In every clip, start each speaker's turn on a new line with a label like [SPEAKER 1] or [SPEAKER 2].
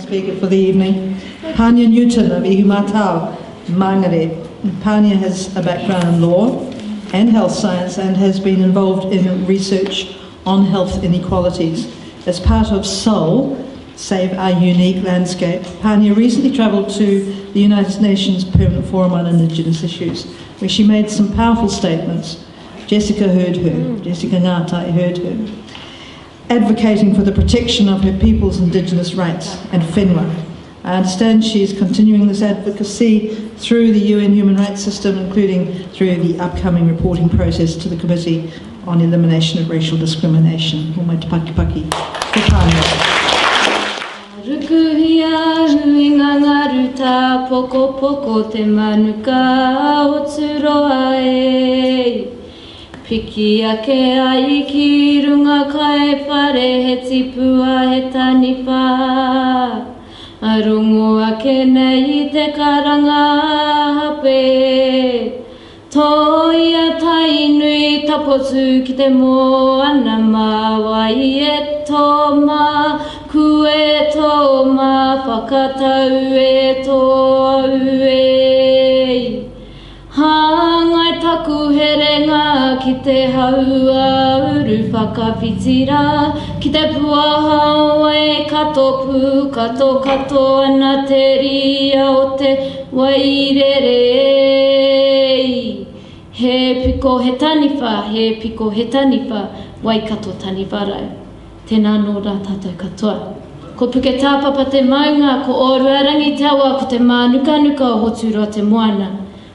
[SPEAKER 1] speaker for the evening, Pania Newton of Ihumātao, Māngere. Pania has a background in law and health science and has been involved in research on health inequalities. As part of SOUL, Save Our Unique Landscape, Pania recently travelled to the United Nations Permanent Forum on Indigenous Issues, where she made some powerful statements. Jessica heard her, Jessica Ngātai heard her, advocating for the protection of her people's Indigenous rights and whenua. I understand she is continuing this advocacy through the UN human rights system, including through the upcoming reporting process to the Committee on Elimination of Racial Discrimination. O mai te pakipaki, te Pania.
[SPEAKER 2] Rukuhia huinga ngaruta poko poko te manuka o turoa e. Piki ake ai ki runga kai whare he tipua he tanipa. Arungo ake nei te karanga hape. Toia tai nui tapotu ki te moana mawai e toma. Kue toma whakatau e tō ue. Hangai taku herenga ki te haua uru whakawhitira. Ki te puaha e katopu, kato kato ana te ria o te wairere. He piko he taniwha, he piko he taniwha, waikato taniwarau. Tēnā nō rā tātou katoa. Ko puke tāpapa te maunga, ko ōruarangi te awa, ko te mānuka nuka o hotura te moana.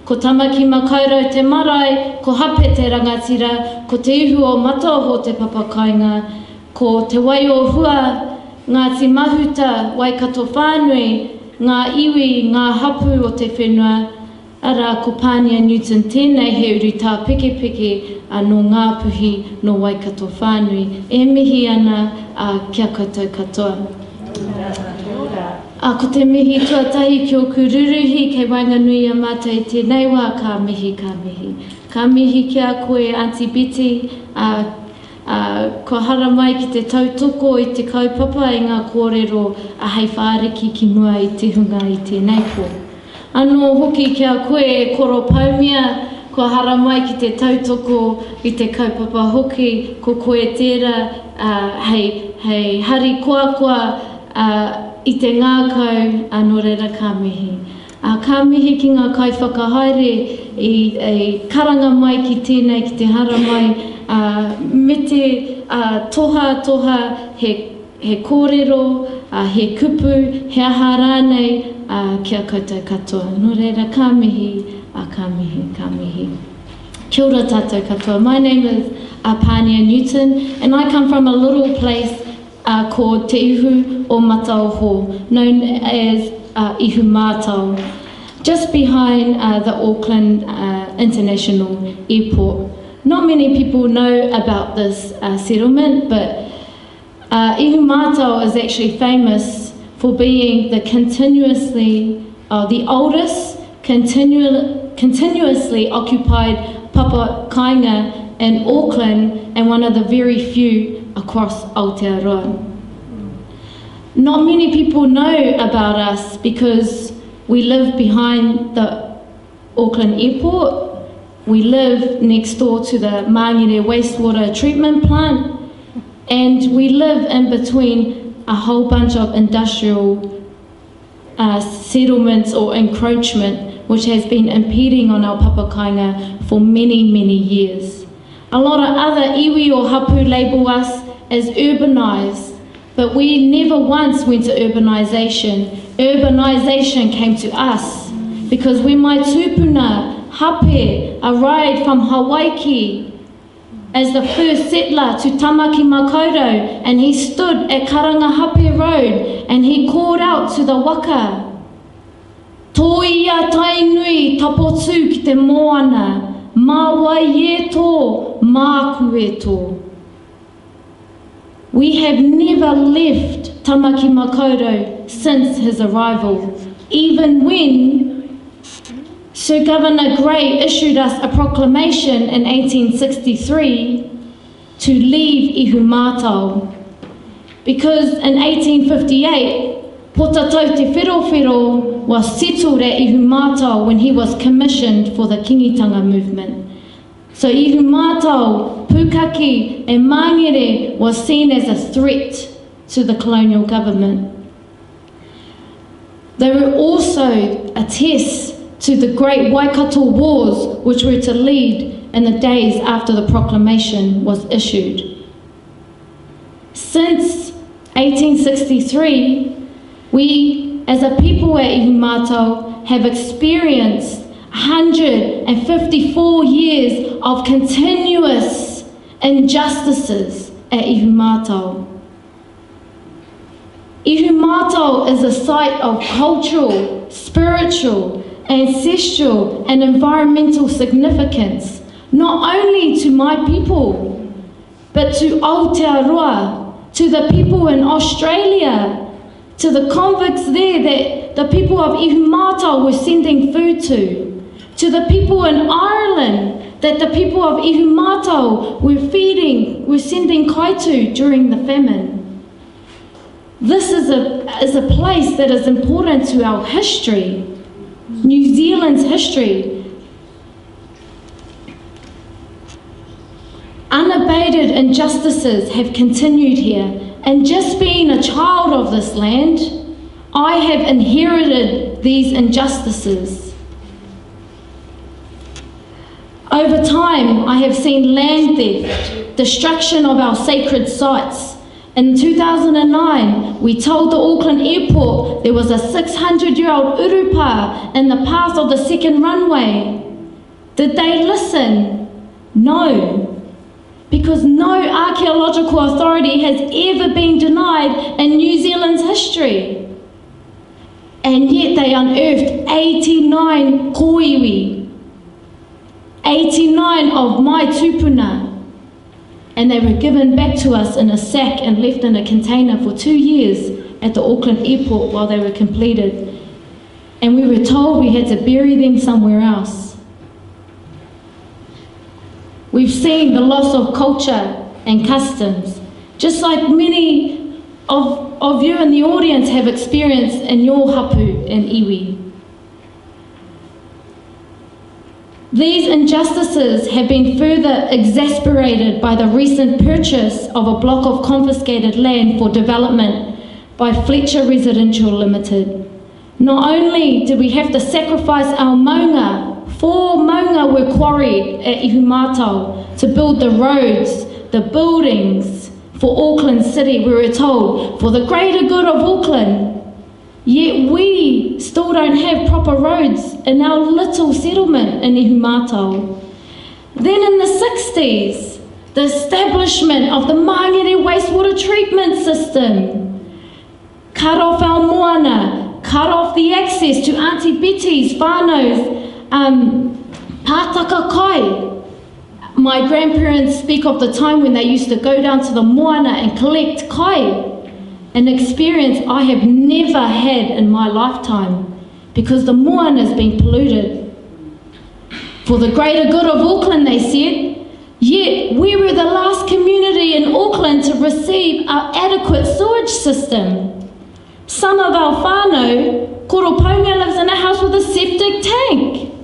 [SPEAKER 2] Ko tamaki makaurau te marae, ko hape te rangatira, ko te ihu o mataoho te papakainga, ko te wai o hua, ngā ti mahuta, waikato whānui, ngā iwi, ngā hapu o te whenua, ara ko Pania Newton tēnei he uru tā peke peke no ngā puhi no waikato whānui. E mihi ana kia koutou katoa. Ko te mihi tuatahi ki o kururuhi kei wainganui a mātai tēnei wā ka mihi, ka mihi. Ka mihi kia koe Auntie Betty, ko hara mai ki te tautoko i te kaupapa i ngā kōrero a hei whāriki ki mua i te hunga i tēnei po. Anō hoki kia koe e koro paumia, ko hara mai ki te tautoko i te kaupapa hoki, ko koe tērā hei hari koakua i te ngākau anō reira ka mihi. Ka mihi ki ngā kai whakahaere i karanga mai ki tēnei, ki te hara mai, me te toha he kōrero, he kupu, he aha rānei, kia koutou katoa. Nō reira, ka mihi, ka mihi, ka mihi. Kia ora tātou katoa. My name is Pania Newton, and I come from a little place called Te Ihu o Mataoho, known as Ihumātao, just behind the Auckland International Airport. Not many people know about this settlement, but Ihumātao is actually famous for being the oldest continuously occupied papakainga in Auckland and one of the very few across Aotearoa. Not many people know about us because we live behind the Auckland Airport. We live next door to the Māngere wastewater treatment plant, and we live in between a whole bunch of industrial settlements or encroachment which has been impeding on our papakainga for many, many years. A lot of other iwi or hapu label us as urbanised, but we never once went to urbanisation. Urbanisation came to us because when my tūpuna Hape arrived from Hawaii as the first settler to Tamaki Makaurau, and he stood at Karangahape Road and he called out to the waka, Toia tainui tapotu ki te moana, mā wai e tō, mā ku e tō. We have never left Tamaki Makaurau since his arrival, even when Sir Governor Grey issued us a proclamation in 1863 to leave Ihumātao, because in 1858 Potatau te whiro was settled at Ihumātao when he was commissioned for the Kingitanga movement. So Ihumātao, Pukaki and Mangere was seen as a threat to the colonial government. They were also a test to the great Waikato Wars, which were to lead in the days after the proclamation was issued. Since 1863, we as a people at Ihumātao have experienced 154 years of continuous injustices at Ihumātao. Ihumātao is a site of cultural, spiritual, ancestral and environmental significance, not only to my people, but to Aotearoa, to the people in Australia, to the convicts there that the people of Ihumātao were sending food to the people in Ireland that the people of Ihumātao were sending kai to during the famine. This is a place that is important to our history, New Zealand's history. Unabated injustices have continued here, and just being a child of this land, I have inherited these injustices. Over time, I have seen land theft, destruction of our sacred sites. In 2009, we told the Auckland airport there was a 600-year-old urupa in the path of the second runway. Did they listen? No. Because no archaeological authority has ever been denied in New Zealand's history. And yet they unearthed 89 koiwi, 89 of my tupuna, and they were given back to us in a sack and left in a container for 2 years at the Auckland airport while they were completed. And we were told we had to bury them somewhere else. We've seen the loss of culture and customs, just like many of you in the audience have experienced in your hapu and iwi. These injustices have been further exasperated by the recent purchase of a block of confiscated land for development by Fletcher Residential Limited. Not only did we have to sacrifice our maunga, 4 maunga were quarried at Ihumātao to build the roads, the buildings for Auckland City, we were told, for the greater good of Auckland. Yet we still don't have proper roads in our little settlement in Ihumātao. Then in the 60s, the establishment of the Mangere wastewater treatment system cut off our moana, cut off the access to Auntie Betty's, whānau's, pātaka kai. My grandparents speak of the time when they used to go down to the moana and collect kai. An experience I have never had in my lifetime because the moana has been polluted. For the greater good of Auckland, they said, yet we were the last community in Auckland to receive our adequate sewage system. Some of our whānau, Koroponga, lives in a house with a septic tank.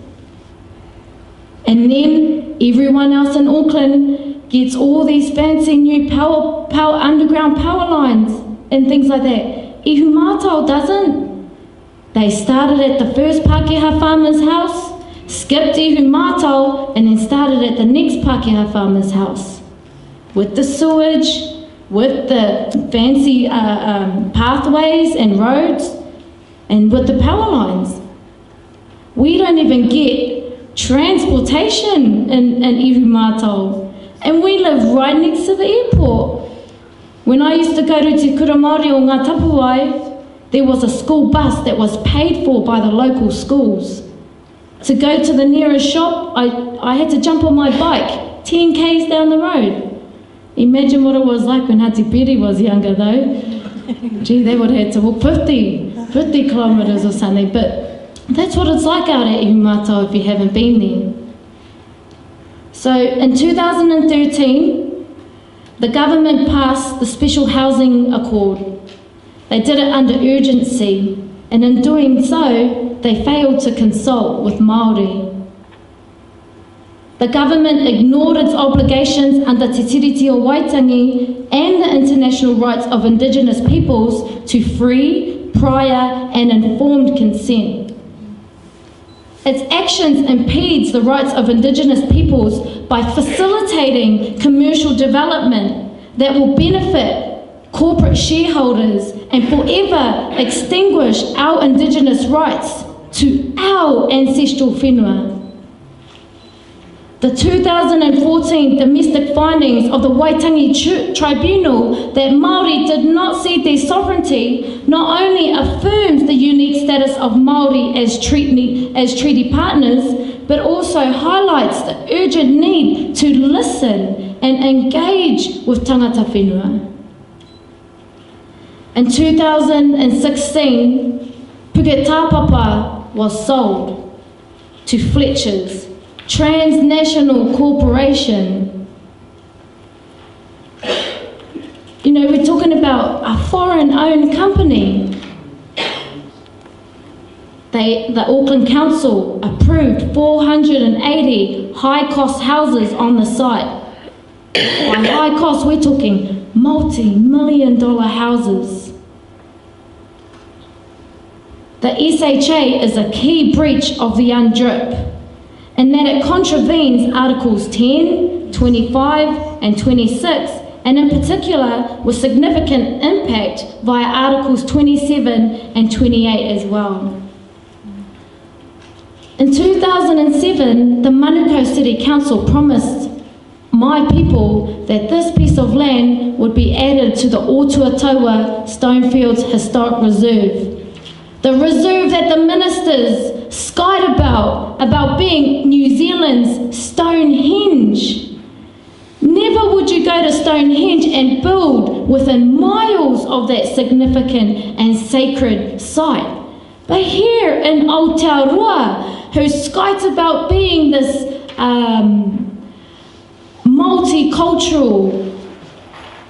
[SPEAKER 2] And then everyone else in Auckland gets all these fancy new underground power lines and things like that. Ihumātao doesn't. They started at the first Pākehā farmer's house, skipped Ihumātao, and then started at the next Pākehā farmer's house. With the sewage, with the fancy pathways and roads, and with the power lines. We don't even get transportation in Ihumātao, and we live right next to the airport. When I used to go to Te Kura Māori o Ngā Tapuai, there was a school bus that was paid for by the local schools. To go to the nearest shop, I had to jump on my bike 10 k's down the road. Imagine what it was like when Hati Piri was younger though. Gee, they would have had to walk 50 kilometres or something, but that's what it's like out at Ihumātao if you haven't been there. So in 2013, the government passed the Special Housing Accord. They did it under urgency, and in doing so, they failed to consult with Māori. The government ignored its obligations under Te Tiriti o Waitangi and the international rights of Indigenous peoples to free, prior and informed consent. Its actions impedes the rights of Indigenous peoples by facilitating commercial development that will benefit corporate shareholders and forever extinguish our Indigenous rights to our ancestral whenua. The 2014 domestic findings of the Waitangi Tribunal that Māori did not cede their sovereignty not only affirms the unique status of Māori as treaty partners, but also highlights the urgent need to listen and engage with tangata whenua. In 2016, Puke Tāpapa was sold to Fletcher's transnational corporation. You know, we're talking about a foreign-owned company. The Auckland Council approved 480 high-cost houses on the site. By high cost, we're talking multi-million-dollar houses. The SHA is a key breach of the UNDRIP, and that it contravenes Articles 10, 25 and 26, and in particular with significant impact via Articles 27 and 28 as well. In 2007, the Manukau City Council promised my people that this piece of land would be added to the Aotearoa Stonefields Historic Reserve. The reserve that the ministers skied about being New Zealand's Stonehenge. Never would you go to Stonehenge and build within miles of that significant and sacred site. But here in Aotearoa, who skies about being this multicultural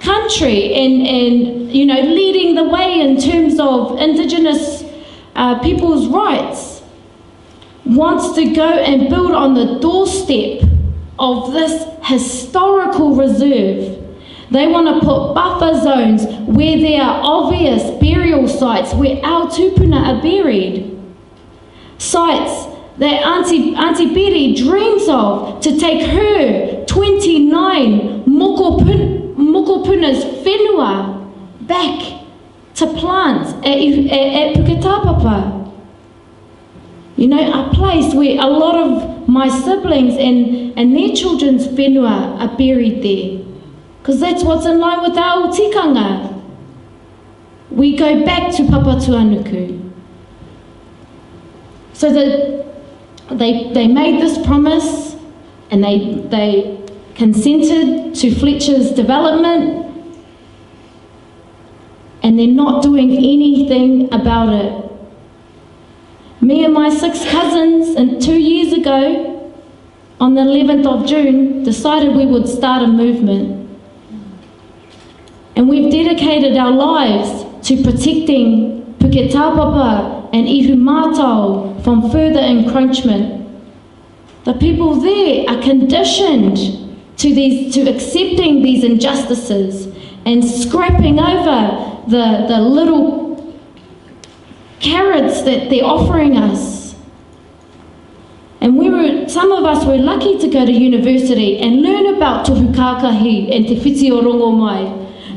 [SPEAKER 2] country and you know, leading the way in terms of Indigenous people's rights, wants to go and build on the doorstep of this historical reserve. They want to put buffer zones where there are obvious burial sites where our tupuna are buried. Sites that Auntie Betty dreams of to take her 29 mokopuna's whenua back to plants at Puke Tāpapa. You know, a place where a lot of my siblings and their children's whenua are buried there. Because that's what's in line with our tikanga. We go back to Papatuanuku. So they made this promise and they consented to Fletcher's development, and they're not doing anything about it. Me and my 6 cousins, and 2 years ago, on the 11th of June, decided we would start a movement. And we've dedicated our lives to protecting Puke Tāpapa and Ihu Mātau from further encroachment. The people there are conditioned to accepting these injustices and scrapping over the little carrots that they're offering us. And some of us were lucky to go to university and learn about tohu kākahi and te whiti o rongo mai,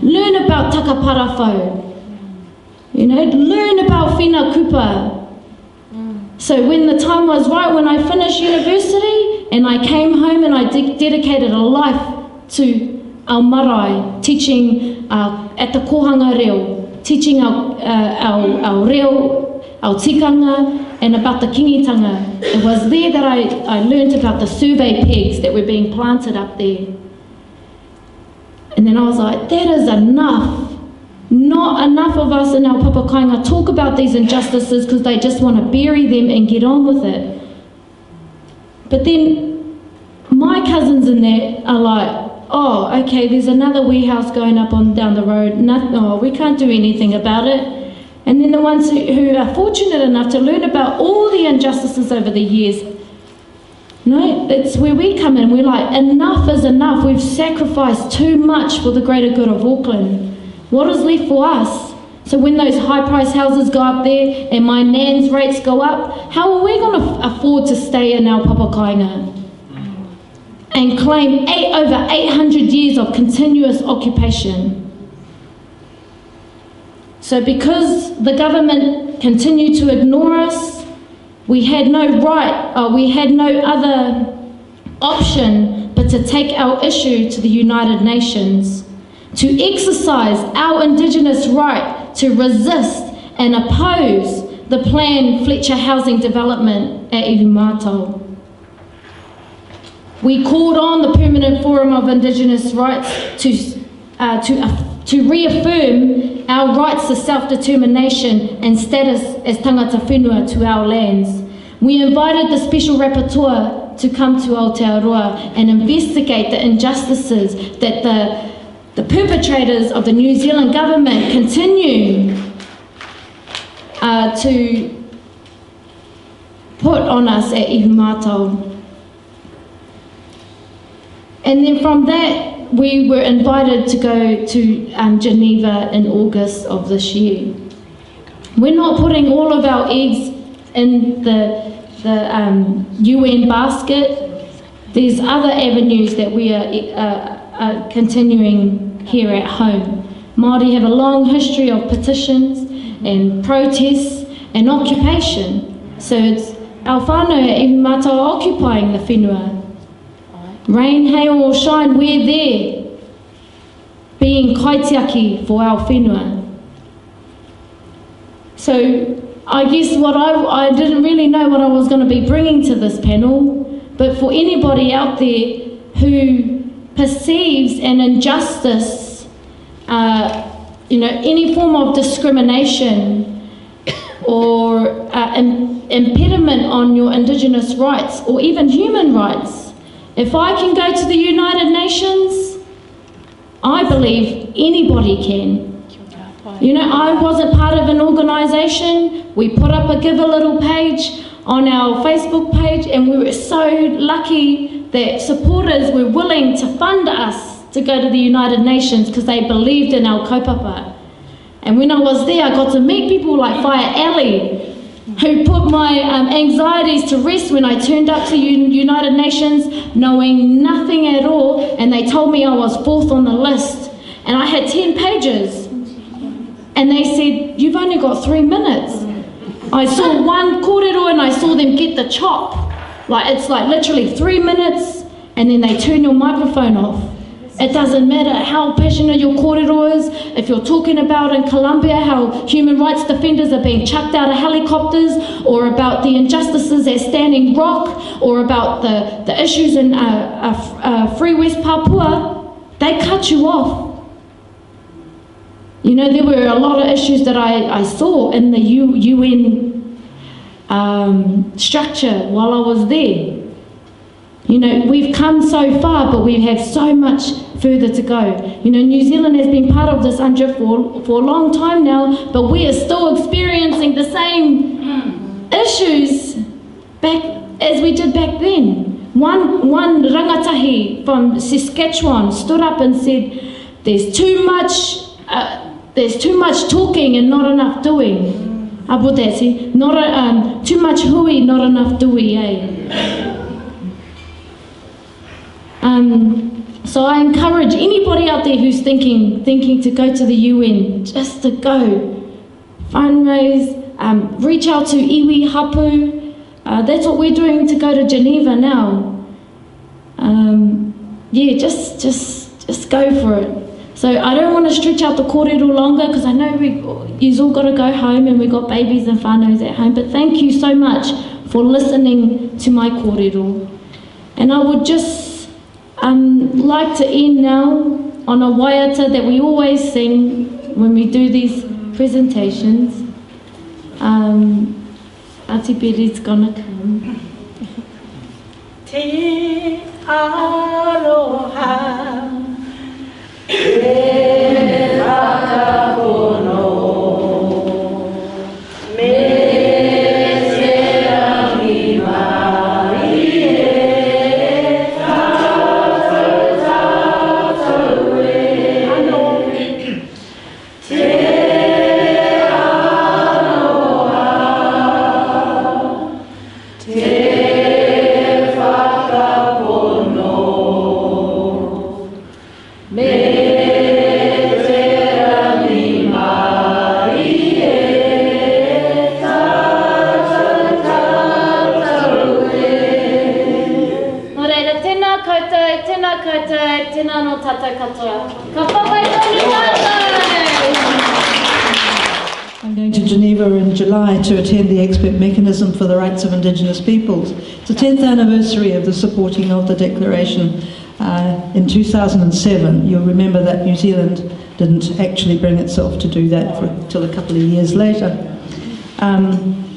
[SPEAKER 2] learn about takaparawhau, you know, learn about whina kupa. So when the time was right, when I finished university and I came home and I dedicated a life to our marae, teaching at the kohanga reo, teaching our reo, our tikanga, and about the kingitanga. It was there that I learned about the survey pegs that were being planted up there. And then I was like, that is enough. Not enough of us in our papakainga talk about these injustices because they just want to bury them and get on with it. But then my cousins in there are like, oh, okay, there's another warehouse going up down the road. We can't do anything about it. And then the ones who are fortunate enough to learn about all the injustices over the years, no, that's where we come in. We're like, enough is enough. We've sacrificed too much for the greater good of Auckland. What is left for us? So when those high-priced houses go up there and my nan's rates go up, how are we going to afford to stay in our papakainga and claim over 800 years of continuous occupation? So because the government continued to ignore us, we had no other option but to take our issue to the United Nations, to exercise our Indigenous right to resist and oppose the planned Fletcher housing development at Ihumātao. We called on the Permanent Forum of Indigenous Rights to reaffirm our rights to self-determination and status as tangata whenua to our lands. We invited the Special Rapporteur to come to Aotearoa and investigate the injustices that the perpetrators of the New Zealand government continue to put on us at Ihumātao. And then from that, we were invited to go to Geneva in August of this year. We're not putting all of our eggs in the UN basket. There's other avenues that we are continuing here at home. Māori have a long history of petitions and protests and occupation. So it's our whānau at Ihumātao occupying the whenua. Rain, hail or shine, we're there, being kaitiaki for our whenua. So I guess I didn't really know what I was going to be bringing to this panel, but for anybody out there who perceives an injustice, any form of discrimination or impediment on your Indigenous rights or even human rights, if I can go to the United Nations, I believe anybody can. I wasn't part of an organisation. We put up a Give a Little page on our Facebook page, and we were so lucky that supporters were willing to fund us to go to the United Nations because they believed in our kaupapa. And when I was there, I got to meet people like Fire Alley, who put my anxieties to rest when I turned up to United Nations knowing nothing at all, and they told me I was 4th on the list and I had 10 pages, and they said, you've only got 3 minutes. I saw one kōrero and I saw them get the chop. It's like literally 3 minutes and then they turn your microphone off. It doesn't matter how passionate your kōrero is. If you're talking about in Colombia how human rights defenders are being chucked out of helicopters, or about the injustices at Standing Rock, or about the issues in Free West Papua, they cut you off. There were a lot of issues that I saw in the UN structure while I was there. We've come so far, but we have so much further to go. New Zealand has been part of this UNDRIP for a long time now, but we are still experiencing the same issues as we did back then. One rangatahi from Saskatchewan stood up and said, there's too much talking and not enough doing. Too much hui, not enough dui, So I encourage anybody out there who's thinking to go to the UN, just to go, fundraise, reach out to iwi hapu. That's what we're doing to go to Geneva now. Just go for it. So I don't want to stretch out the kōrero longer because I know you've all got to go home and we've got babies and whānaus at home. But thank you so much for listening to my kōrero. And I would just like to end now on a waiata that we always sing when we do these presentations. Auntie Betty's gonna come. Te aloha
[SPEAKER 1] I'm going to Geneva in July to attend the expert mechanism for the rights of Indigenous peoples. It's the 10th anniversary of the supporting of the declaration in 2007. You'll remember that New Zealand didn't actually bring itself to do that until a couple of years later.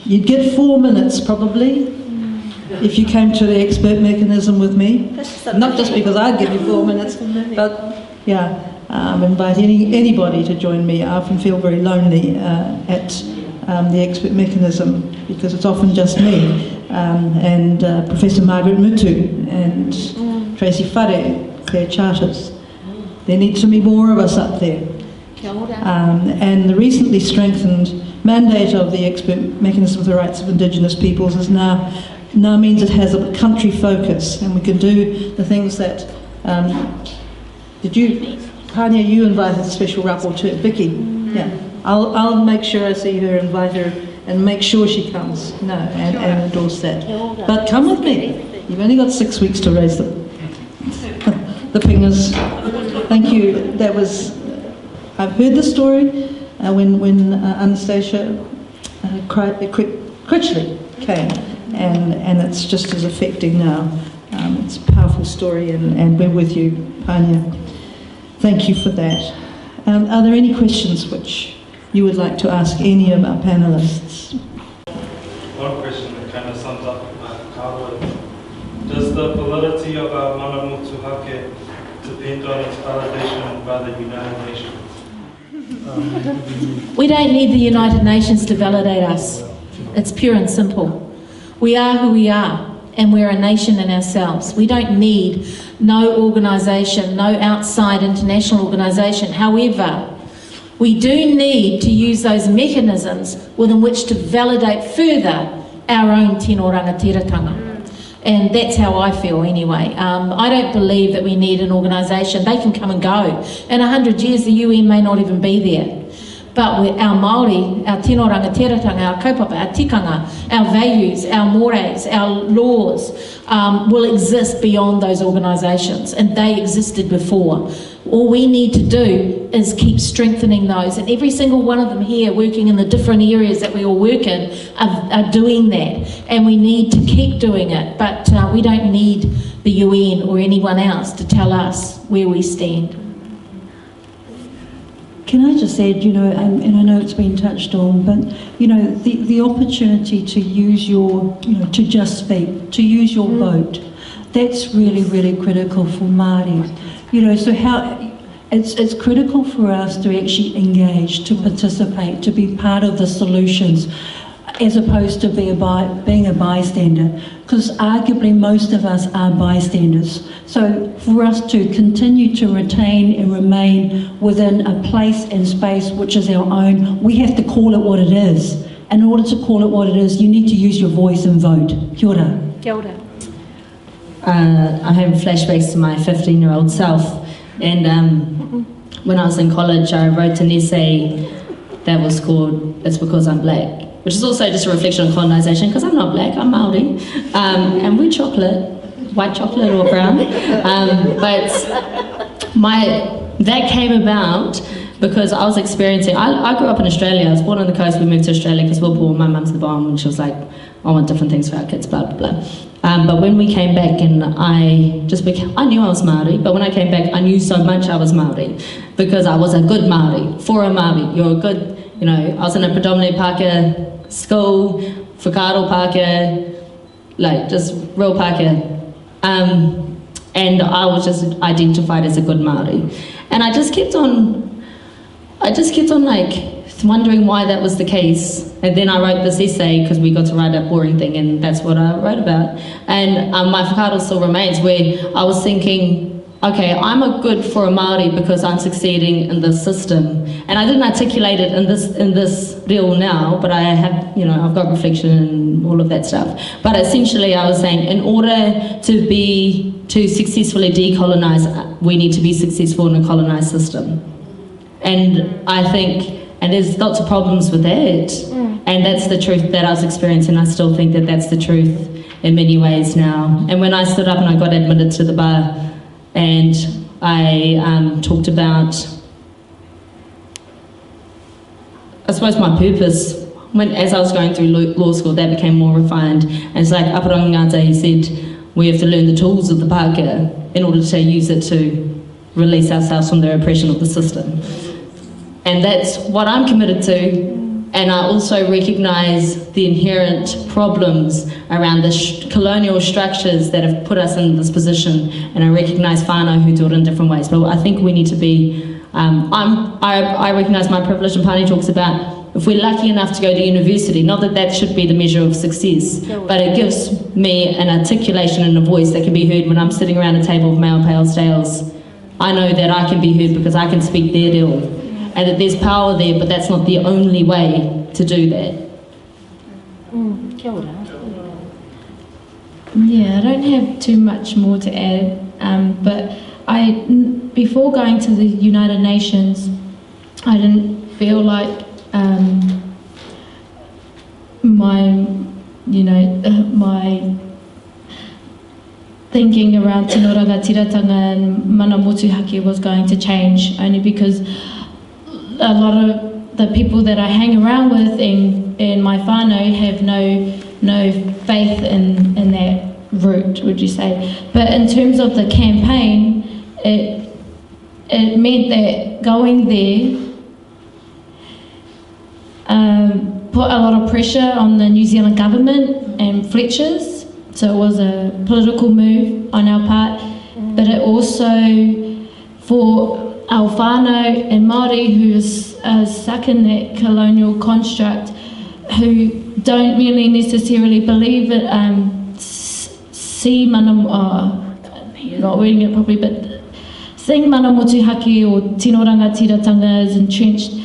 [SPEAKER 1] You'd get 4 minutes probably if you came to the expert mechanism with me. Not just because I'd give you 4 minutes, but yeah. Invite anybody to join me. I often feel very lonely at the expert mechanism because it's often just me and Professor Margaret Mutu and Tracy Whare, their charters. There needs to be more of us up there. And the recently strengthened mandate of the expert mechanism for the rights of Indigenous peoples is now means it has a country focus, and we can do the things that Pania, you invited a special rapporteur, Vicky. Yeah, I'll make sure I see her, invite her, and make sure she comes. No, and endorse that. But come with me. You've only got 6 weeks to raise the pingers. Thank you. That was. I've heard the story when Anastasia Critchley came, and it's just as affecting now. It's a powerful story, and we're with you, Pania. Thank you for that. Are there any questions which you would like to ask any of our panelists?
[SPEAKER 3] One question that kind of sums up Kawa. Does the validity of our mana motu hake depend on its validation by the United Nations?
[SPEAKER 4] We don't need the United Nations to validate us. It's pure and simple. We are who we are, and we're a nation in ourselves. We don't need no organisation, no outside international organisation. However, we do need to use those mechanisms within which to validate further our own tino rangatiratanga. And that's how I feel anyway. I don't believe that we need an organisation. They can come and go. In 100 years, the UN may not even be there. But our Māori, our tino rangatiratanga, our kaupapa, our tikanga, our values, our mores, our laws will exist beyond those organisations, and they existed before. All we need to do is keep strengthening those, and every single one of them here working in the different areas that we all work in are doing that, and we need to keep doing it, but we don't need the UN or anyone else to tell us where we stand.
[SPEAKER 5] Can I just add, and I know it's been touched on, but, the opportunity to use your, to just speak, to use your vote, that's really, really critical for Māori. So how, it's critical for us to actually engage, to participate, to be part of the solutions, as opposed to being a bystander, because arguably most of us are bystanders. So for us to continue to retain and remain within a place and space which is our own, we have to call it what it is. In order to call it what it is, you need to use your voice and vote. Kia ora.
[SPEAKER 4] Kia ora.
[SPEAKER 6] I have flashbacks to my 15-year-old self, and when I was in college I wrote an essay that was called "It's Because I'm Black," which is also just a reflection on colonisation, because I'm not black, I'm Māori, and we're chocolate, white chocolate or brown, but that came about because I was experiencing, I grew up in Australia. I was born on the coast. We moved to Australia because we were poor. My mum's the bomb, and she was like, I want different things for our kids, blah, blah, blah. But when we came back, and I knew I was Māori, but when I came back, I knew so much I was Māori, because I was a good Māori, for a Māori. You're a good, I was in a predominantly Pākehā school, whakaaro Pākehā, like just real Pākehā. And I was just identified as a good Māori. And I just kept on like wondering why that was the case. And then I wrote this essay because we got to write a boring thing, and that's what I wrote about. And my whakaaro still remains, where I was thinking, okay, I'm a good for a Māori because I'm succeeding in this system. And I didn't articulate it in this reel now, but I have, you know, I've got reflection and all of that stuff. But essentially I was saying, in order to successfully decolonise, we need to be successful in a colonised system. And I think, and there's lots of problems with that, and that's the truth that I was experiencing. I still think that that's the truth in many ways now. And when I stood up and I got admitted to the bar, and I talked about, I suppose, my purpose. As I was going through law school, that became more refined. And it's like Aotearoa Ngāta, he said, we have to learn the tools of the Pākehā in order to use it to release ourselves from the oppression of the system. And that's what I'm committed to. And I also recognise the inherent problems around the colonial structures that have put us in this position. And I recognise whānau who do it in different ways. But I think we need to be, I recognise my privilege, and Pania talks about if we're lucky enough to go to university, not that that should be the measure of success, but it gives me an articulation and a voice that can be heard when I'm sitting around a table of male pale tales. I know that I can be heard because I can speak their reo. And that there's power there, but that's not the only way to do that.
[SPEAKER 4] Kia ora.
[SPEAKER 2] Yeah, I don't have too much more to add, but before going to the United Nations, I didn't feel like my thinking around tino rangatiratanga and mana motuhake was going to change, only because a lot of the people that I hang around with in my whānau have no faith in that route, would you say? But in terms of the campaign, it meant that going there put a lot of pressure on the New Zealand government and Fletcher's, so it was a political move on our part, but it also, for our whānau and Māori who are stuck in that colonial construct, who don't really necessarily believe it, see mana, not reading it properly, but seeing mana motuhake or tino rangatiratanga is entrenched,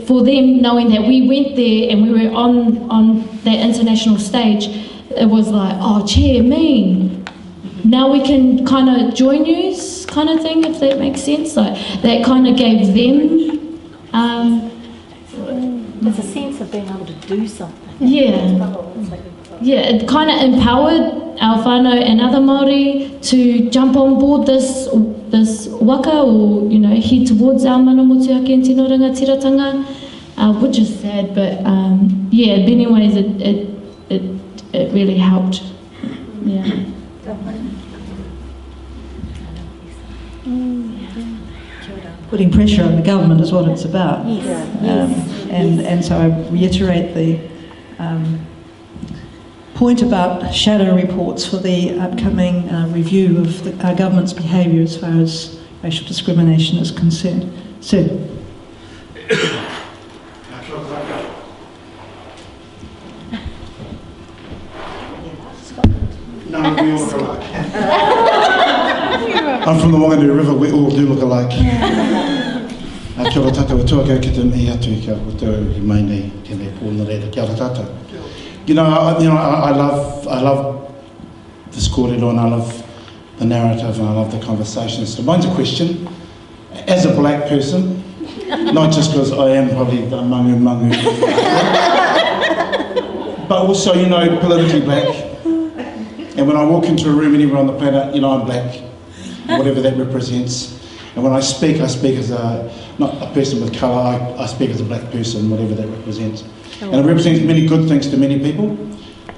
[SPEAKER 2] for them, knowing that we went there and we were on that international stage, it was like, oh, chair, mean. Now we can kind of join you, kind of thing, if that makes sense. Like that kind of gave them.
[SPEAKER 4] There's a sense of being able to do something.
[SPEAKER 2] Yeah. Yeah, it kind of empowered our whānau and other Māori to jump on board this waka, or head towards our mana motuhake and tino rangatiratanga, which is sad, but yeah, in many ways it really helped. Yeah.
[SPEAKER 1] Putting pressure on the government is what it's about.
[SPEAKER 2] Yes.
[SPEAKER 1] And so I reiterate the point about shadow reports for the upcoming review of our government's behaviour as far as racial discrimination is concerned. Sir.
[SPEAKER 7] No, we all look alike. I'm from the Wanganui River, we all do look alike. Kia ora tātou atua, ki te mihi atu, kia ora i mai nei, tēnei pōna reira, kia ora tātou. I love this kōrero, and I love the narrative, and I love the conversation. So mine's a question. As a black person, not just because I am probably the mangu, but also, politically black. And when I walk into a room anywhere on the planet, I'm black, whatever that represents. And when I speak as not a person with colour, I speak as a black person, whatever that represents. And it represents many good things to many people.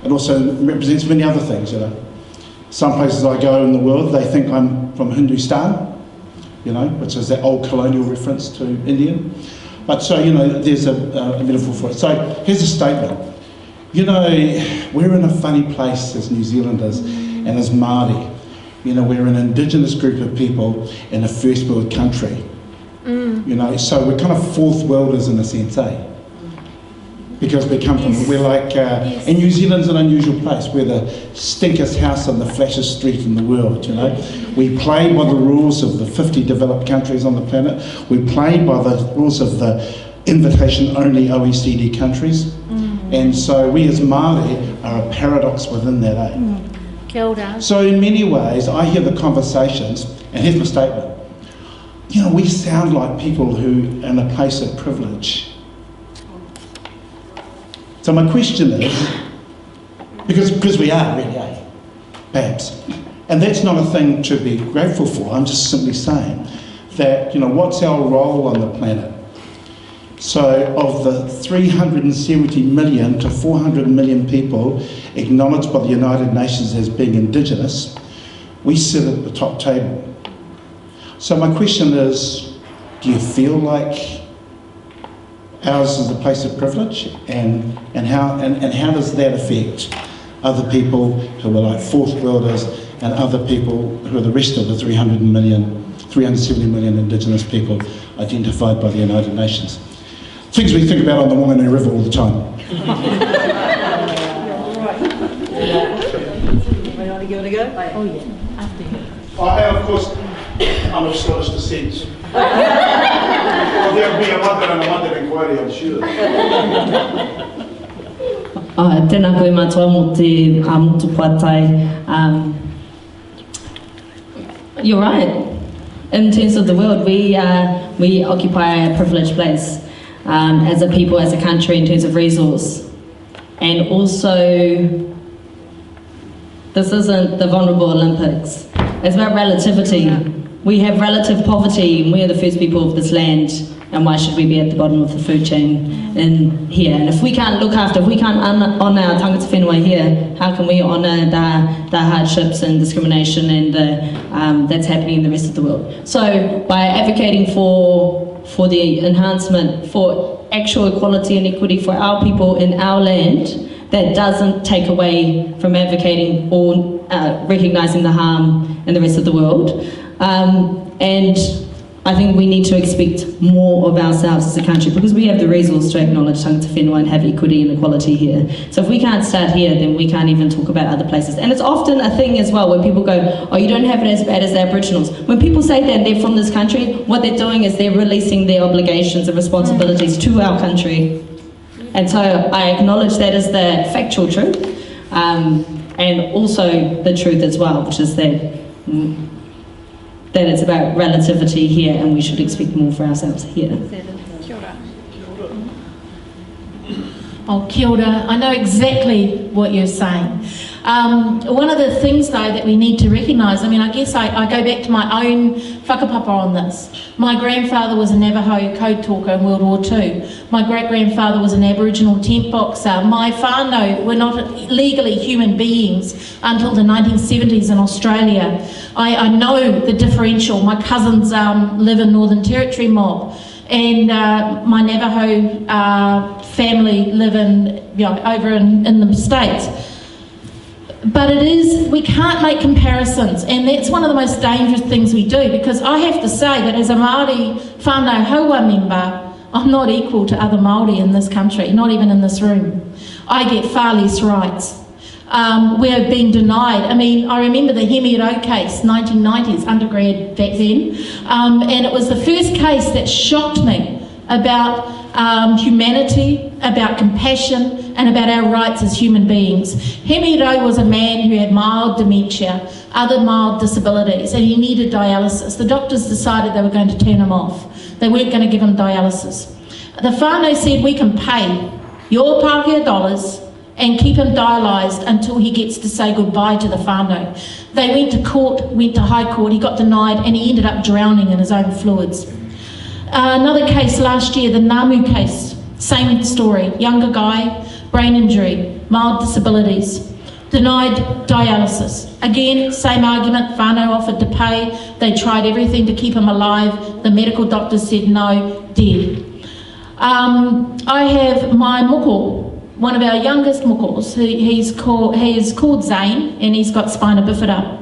[SPEAKER 7] It also represents many other things, Some places I go in the world, they think I'm from Hindustan, which is that old colonial reference to Indian. But so, there's a metaphor for it. So here's a statement. We're in a funny place as New Zealanders and as Māori, You know, we're an Indigenous group of people in a first world country. You know, so we're kind of fourth worlders in a sense, eh? Because we come from, we're like, and New Zealand's an unusual place. We're the stinkest house on the flashest street in the world, you know. We play by the rules of the 50 developed countries on the planet. We play by the rules of the invitation-only OECD countries. And so we as Māori are a paradox within that, eh?
[SPEAKER 2] Kia ora.
[SPEAKER 7] So in many ways, I hear the conversations, and here's my statement. You know, we sound like people who are in a place of privilege. So my question is, because we are really, eh? Perhaps. And that's not a thing to be grateful for. I'm just simply saying that, you know, what's our role on the planet? So of the 370 million to 400 million people acknowledged by the United Nations as being Indigenous, we sit at the top table. So my question is, do you feel like ours is a place of privilege? And how does that affect other people who are like fourth worlders and other people who are the rest of the 370 million Indigenous people identified by the United Nations? Things we think about on the Whanganui River all the time.
[SPEAKER 1] Want to give it a go?
[SPEAKER 4] Oh yeah, after you.
[SPEAKER 7] And of course, I'm of Scottish descent. Well, there'll be a mother inquiry, I'm sure.
[SPEAKER 6] Tēnā koe mātua mō te motu pātai. You're right. In terms of the world, we occupy a privileged place as a people, as a country, in terms of resource. And also, this isn't the vulnerable Olympics. It's about relativity. We have relative poverty, and we are the first people of this land, and why should we be at the bottom of the food chain in here? And if we can't look after, if we can't honour our tangata whenua here, how can we honour the hardships and discrimination and that's happening in the rest of the world? So by advocating for the enhancement, for actual equality and equity for our people in our land, that doesn't take away from advocating or recognising the harm in the rest of the world. And I think we need to expect more of ourselves as a country, because we have the resource to acknowledge tangata whenua and have equity and equality here. So if we can't start here, then we can't even talk about other places. And it's often a thing as well where people go, oh, you don't have it as bad as the Aboriginals. When people say that they're from this country, what they're doing is they're releasing their obligations and responsibilities to our country. And so I acknowledge that as the factual truth, and also the truth as well, which is that it's about relativity here, and we should expect more for ourselves here.
[SPEAKER 4] Oh, kia ora. I know exactly what you're saying. One of the things, though, that we need to recognise, I mean, I guess I go back to my own whakapapa on this. My grandfather was a Navajo code talker in World War II. My great-grandfather was an Aboriginal tent boxer. My whānau were not legally human beings until the 1970s in Australia. I know the differential. My cousins live in Northern Territory mob, and my Navajo family live over in the States. But we can't make comparisons, and that's one of the most dangerous things we do, because I have to say that as a Māori whānau haua member, I'm not equal to other Māori in this country, not even in this room. I get far less rights. We have been denied. I mean, I remember the Hemiro case, 1990s, undergrad back then, and it was the first case that shocked me about humanity, about compassion, and about our rights as human beings. Hemiro was a man who had mild dementia, other mild disabilities, and he needed dialysis. The doctors decided they were going to turn him off. They weren't going to give him dialysis. The whānau said, we can pay your Pākehā dollars and keep him dialysed until he gets to say goodbye to the whānau. They went to court, went to High Court, he got denied, and he ended up drowning in his own fluids. Another case last year, the Namu case, same story. Younger guy, brain injury, mild disabilities, denied dialysis. Again, same argument, whānau offered to pay. They tried everything to keep him alive. The medical doctors said no, dead. I have my moko, one of our youngest mokos. He is called Zane, and he's got spina bifida.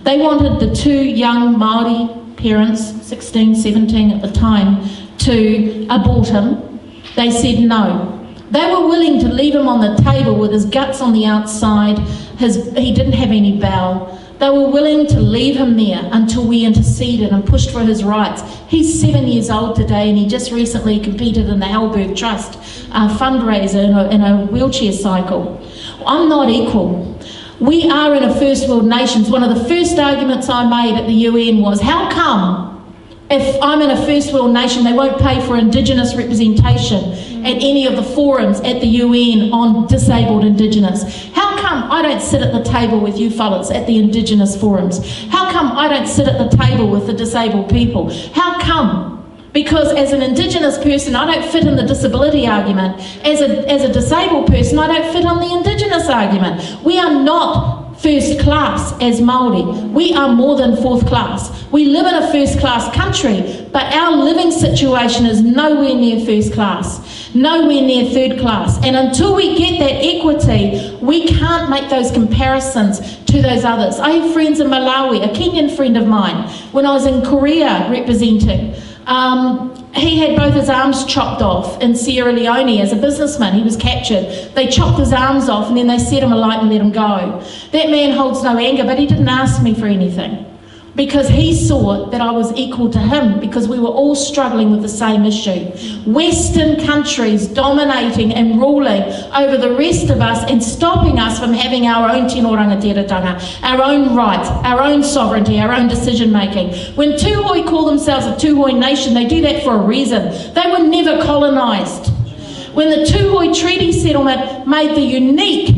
[SPEAKER 4] They wanted the 2 young Māori parents, 16, 17 at the time, to abort him. They said no. They were willing to leave him on the table with his guts on the outside. He didn't have any bowel. They were willing to leave him there until we interceded and pushed for his rights. He's 7 years old today, and he just recently competed in the Halberg Trust fundraiser in a wheelchair cycle. I'm not equal. We are in a first world nations. One of the first arguments I made at the UN was, how come if I'm in a first world nation they won't pay for Indigenous representation at any of the forums at the UN on disabled Indigenous? How come I don't sit at the table with you fellas at the Indigenous forums? How come I don't sit at the table with the disabled people? How come? Because as an Indigenous person, I don't fit in the disability argument. As a disabled person, I don't fit on the Indigenous argument. We are not first class as Māori. We are more than fourth class. We live in a first class country, but our living situation is nowhere near first class, nowhere near third class. And until we get that equity, we can't make those comparisons to those others. I have friends in Malawi, a Kenyan friend of mine, when I was in Korea representing. He had both his arms chopped off in Sierra Leone as a businessman. He was captured. They chopped his arms off and then they set him alight and let him go. That man holds no anger, but he didn't ask me for anything because he saw that I was equal to him because we were all struggling with the same issue. Western countries dominating and ruling over the rest of us and stopping us from having our own tino rangatiratanga, our own rights, our own sovereignty, our own decision making. When Tūhoi call themselves a Tūhoi nation, they do that for a reason. They were never colonised. When the Tūhoi Treaty Settlement made the unique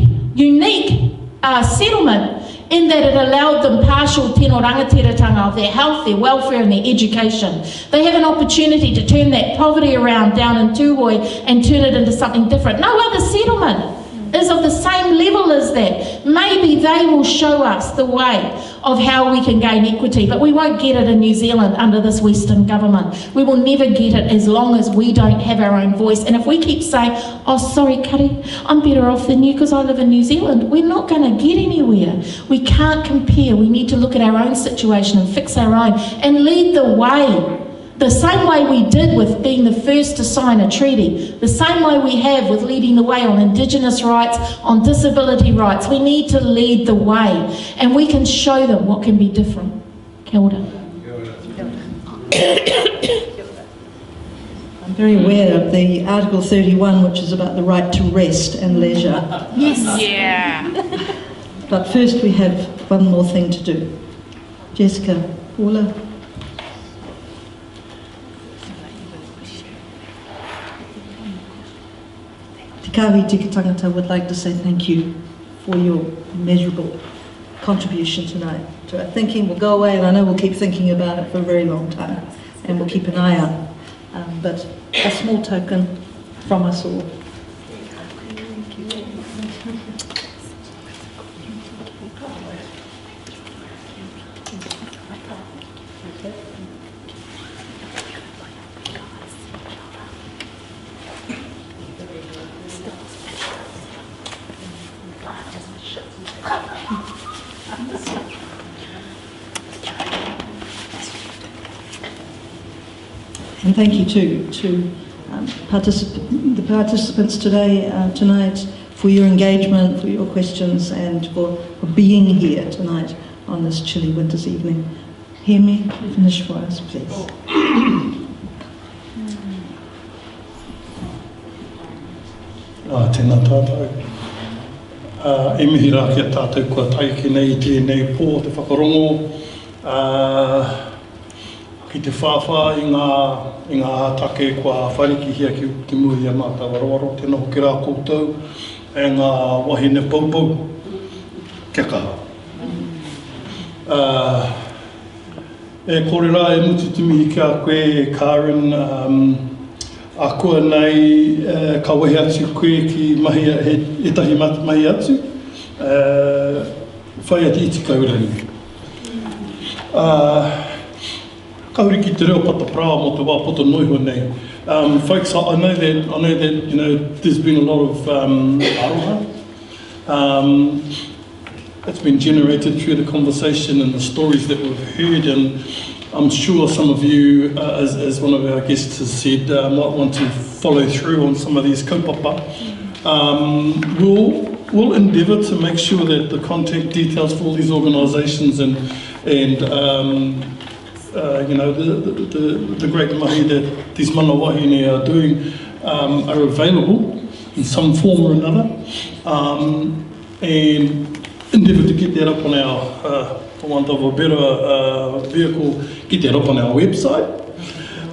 [SPEAKER 4] settlement in that it allowed them partial tino rangatiratanga of their health, their welfare and their education. They have an opportunity to turn that poverty around down in Tūhoi and turn it into something different. No other settlement is of the same level as that. Maybe they will show us the way of how we can gain equity, but we won't get it in New Zealand under this Western government. We will never get it as long as we don't have our own voice. And if we keep saying, oh sorry Kari, I'm better off than you because I live in New Zealand, we're not going to get anywhere. We can't compare. We need to look at our own situation and fix our own and lead the way. The same way we did with being the first to sign a treaty, the same way we have with leading the way on Indigenous rights, on disability rights. We need to lead the way and we can show them what can be different. Kia ora.
[SPEAKER 1] I'm very aware of the Article 31, which is about the right to rest and leisure.
[SPEAKER 2] Yes. Yeah.
[SPEAKER 1] But first we have one more thing to do. Jessica, Paula. Te Kawi Tika Tangata would like to say thank you for your immeasurable contribution tonight to our thinking. We'll go away and I know we'll keep thinking about it for a very long time and we'll keep an eye out. But a small token from us all. And thank you to the participants tonight for your engagement, for your questions, and for being here tonight on this chilly winter's evening. Hear me, finish for us, please.
[SPEAKER 8] Tēnā tātou. E mihi rā kia tātou kua taiki nei tēnei pō te whakarongo. Ki te whawha i ngā take kua whariki hia ki te muhi a mātou warowaro, tēnā hoki rā koutou, e ngā wahine paupau, kia kaha. E kore rā e mututumi i kia koe, Karen, a kua nei ka wahi atu koe ki mahi, e tahi mahi atu, whai ati iti kaurani. Kauri ki te reo pata prā mo te wāpoto noiho nei. Folks, I know that there's been a lot of aroha. it's been generated through the conversation and the stories that we've heard, and I'm sure some of you, as one of our guests has said, might want to follow through on some of these kaupapa. We'll endeavour to make sure that the contact details for all these organisations and you know, the great mahi that these mana wahine are doing are available in some form or another, and endeavour to get that up on our, for want of a better vehicle, get that up on our website.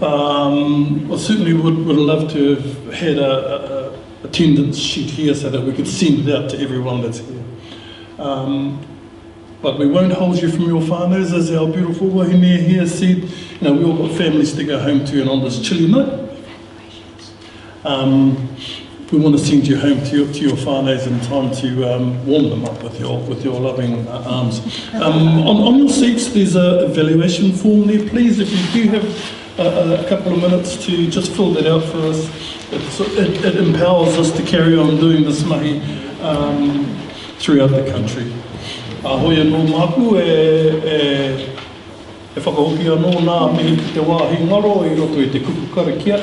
[SPEAKER 8] I certainly would love to have had a attendance sheet here so that we could send it out to everyone that's here. But we won't hold you from your whānaus, as our beautiful wahine here said. You know, we all got families to go home to, and on this chilly night, we want to send you home to your whānaus in time to warm them up with your loving arms. On your seats, there's a evaluation form there. Please, if you do have a couple of minutes to just fill that out for us. It empowers us to carry on doing this mahi throughout the country. Ahoia no māku e whakahoki anō nā mihi ki te wāhi ngaro I roto I te kuku karakia,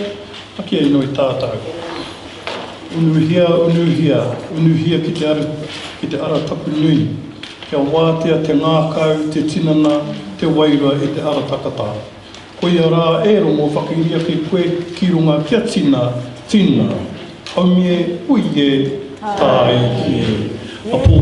[SPEAKER 8] aki ai noi tātou. Unuhia, unuhia ki te ara tapu nui. Kia wātea te ngākau, te tinana, te wairua I te ara takata. Koia rā e rongo whakairia ki koe ki runga kia tina, haumie, uie, tāi ki. A pō